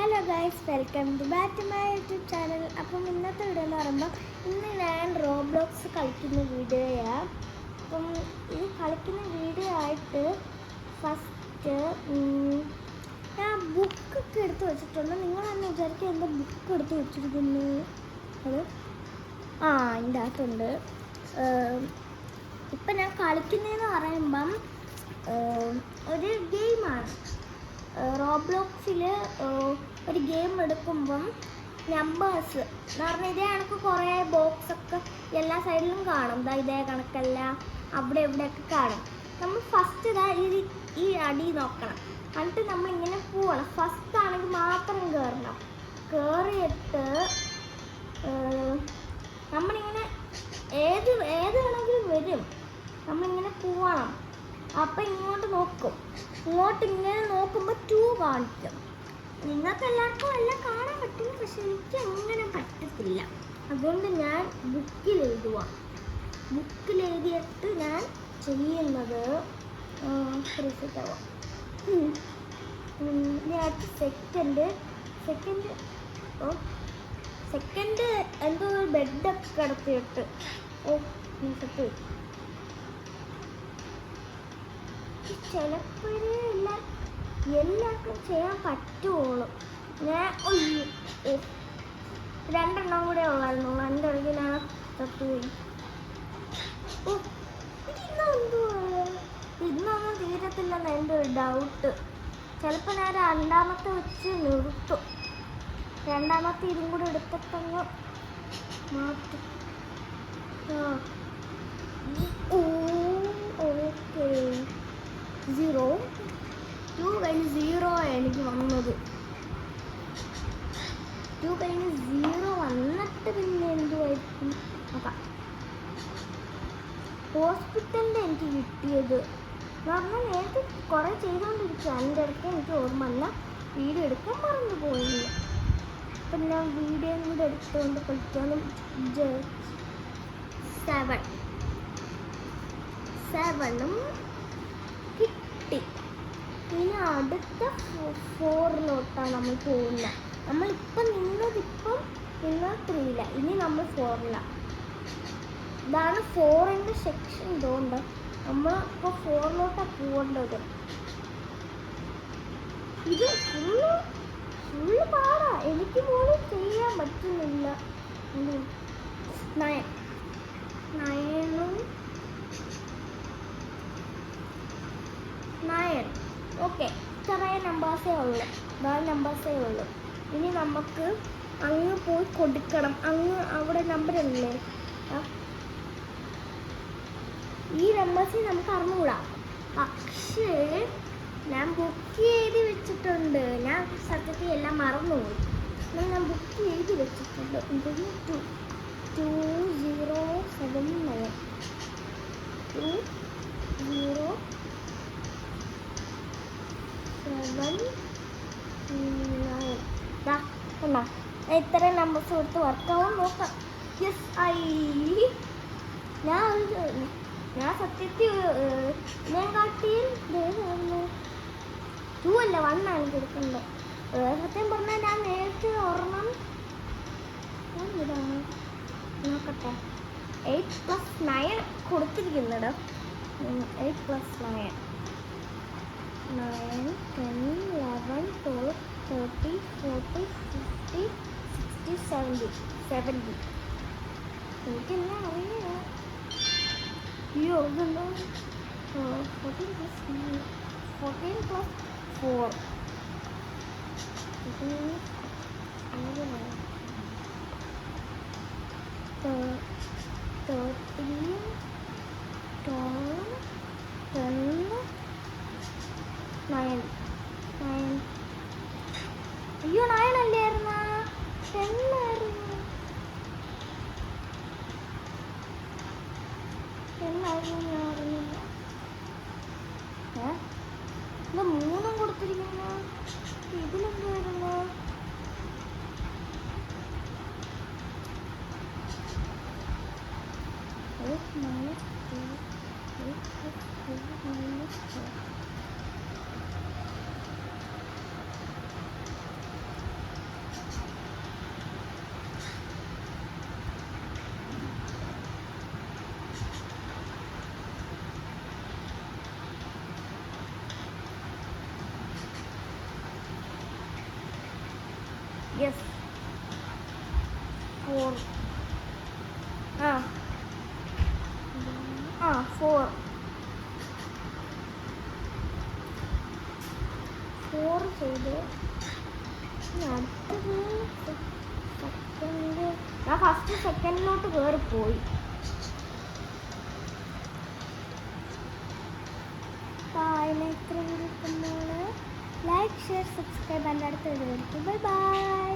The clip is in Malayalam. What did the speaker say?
Hello guys, welcome back to my YouTube channel. അപ്പം ഇന്നത്തെ വീഡിയോ എന്ന് പറയുമ്പോൾ ഇന്ന് ഞാൻ റോബ്ലോക്സ് കളിക്കുന്ന വീഡിയോയാണ്. അപ്പം ഈ കളിക്കുന്ന വീഡിയോ ആയിട്ട് ഫസ്റ്റ് ഞാൻ ബുക്കൊക്കെ എടുത്ത് വെച്ചിട്ടുണ്ട്. നിങ്ങളെന്ന് വിചാരിക്കുക എന്താ ബുക്ക് എടുത്ത് വെച്ചിരിക്കുന്നു അത് ഇതിൻ്റെ അകത്തുണ്ട്. ഇപ്പം ഞാൻ കളിക്കുന്നതെന്ന് പറയുമ്പം ഒരു ഗെയിമാണ്. റോബ്ലോക്സിൽ ഒരു ഗെയിം എടുക്കുമ്പം നമ്പേഴ്സ് എന്ന് പറഞ്ഞാൽ ഇതേ കണക്ക് കുറേ ബോക്സൊക്കെ എല്ലാ സൈഡിലും കാണും. ഇതേ കണക്കല്ല അവിടെ ഇവിടെയൊക്കെ കാണും. നമ്മൾ ഫസ്റ്റ് ഈ അടി നോക്കണം, എന്നിട്ട് നമ്മളിങ്ങനെ പോകണം. ഫസ്റ്റ് ആണെങ്കിൽ മാത്രം കയറണം. കയറിയിട്ട് നമ്മളിങ്ങനെ ഏത് വേണമെങ്കിലും വരും. നമ്മളിങ്ങനെ പോകണം. അപ്പം ഇങ്ങോട്ട് നോക്കും. ഇങ്ങോട്ട് ഇങ്ങനെ നോക്കുമ്പോൾ 2 കാണിക്കും. നിങ്ങൾക്ക് എല്ലാവർക്കും എല്ലാം കാണാൻ പറ്റും, പക്ഷെ എനിക്ക് അങ്ങനെ പറ്റത്തില്ല. അതുകൊണ്ട് ഞാൻ ബുക്കിൽ എഴുതിയിട്ട് ഞാൻ ചെയ്യുന്നത് സെക്കൻഡ് എന്തോ ഒരു ബെഡൊക്കെ കിടത്തിയിട്ട് ചിലപ്പോഴേ എല്ലാവർക്കും ചെയ്യാൻ പറ്റുള്ളൂ. ഞാൻ 2 എണ്ണം കൂടെ ഉള്ളായിരുന്നു. എൻ്റെ ഇടയ്ക്ക് ഞാൻ തട്ടുപോയി. ഇന്നൊന്നും തീരത്തില്ലെന്ന് എൻ്റെ ഒരു ഡൗട്ട്. ചിലപ്പോൾ ഞാൻ രണ്ടാമത്തെ വെച്ച് നിർത്തും. രണ്ടാമത്തെ ഇതും കൂടെ എടുത്തിട്ടങ്ങ് മാറ്റും. ഓക്കെ 0 2 കഴിഞ്ഞ് 0 എനിക്ക് വന്നത്. 2 കഴിഞ്ഞ് 0 വന്നിട്ട് പിന്നെ എന്തുമായിരിക്കും നോക്കാം. ഹോസ്പിറ്റലിൻ്റെ എനിക്ക് കിട്ടിയത് എന്ന് പറഞ്ഞാൽ നേരത്തെ കുറേ ചെയ്തുകൊണ്ടിരിക്കുക. അതിൻ്റെ ഇടയ്ക്ക് എനിക്ക് ഓർമ്മയില്ല, വീഡിയോ എടുക്കാൻ മറന്നു പോയില്ല. അപ്പം ഞാൻ വീഡിയോ കൂടെ എടുത്തുകൊണ്ട് കളിക്കാനും 7 കിട്ടി. ഇനി അടുത്ത 4 നമ്മൾ പോകുന്നത്. നമ്മളിപ്പം നിന്നതിപ്പം 3 ഇനി നമ്മൾ 4 ഇതാണ് 4ൻ്റെ സെക്ഷൻ. ഇതുകൊണ്ട് നമ്മളിപ്പോൾ 4 പോകേണ്ടത്. ഇത് ഫുള്ള് പാടാ. എനിക്ക് പോലും ചെയ്യാൻ പറ്റുന്നില്ല. 9 ഓക്കെ. ഇത്രയും നമ്പേഴ്സേ ഉള്ളൂ. 4 നമ്പേഴ്സേ ഉള്ളൂ. ഇനി നമുക്ക് അങ്ങ് പോയി കൊടുക്കണം. അവിടെ നമ്പറില്ലേ, ഈ നമ്പേഴ്സിൽ നമുക്ക് അറിഞ്ഞുകൂടാ. പക്ഷേ ഞാൻ ബുക്ക് ചെയ്ത് വെച്ചിട്ടുണ്ട്. ഞാൻ സത്യത്തിൽ എല്ലാം മറന്നുപോയി. ഞാൻ ബുക്ക് ചെയ്ത് വെച്ചിട്ടുണ്ട്. 2079 ഇത്രയും നമ്പേഴ്സ് കൊടുത്ത് വർക്കാവും നോക്കാം. ഞാൻ സത്യത്തിൽ ഞാൻ കാട്ടിയിൽ 2 അല്ല 1 ആണ് കൊടുക്കുന്നത്. സത്യം പറഞ്ഞാൽ ഞാൻ നേരത്തെ ഒരെണ്ണം ഇതാണ് നോക്കട്ടെ. 8+9 കൊടുത്തിരിക്കുന്നുണ്ട്. 8+9 9 10 11 12 13 14 15 16 17 എനിക്കെല്ലാം അറിയാം. അയ്യോ ഇതെന്താ 14+9 14+4 13 12 10 9 അയ്യോ 9 അല്ലായിരുന്ന 10 ആയിരുന്നു. 10 ആയിരുന്നു. ഞാൻ അറിഞ്ഞില്ല. ഇത് 3 കൊടുത്തിരിക്കുന്നു. ഇതിലെന്തായിരുന്നു? യെസ് 4 4 ചെയ്തു. അടുത്തത് സെക്കൻഡ്. ഞാൻ ഫസ്റ്റ് സെക്കൻഡിലോട്ട് കയറിപ്പോയി. ഇത്രയും ലൈക്ക് ഷെയർ സബ്സ്ക്രൈബ് എൻ്റെ അടുത്ത് എഴുതി. Bye bye.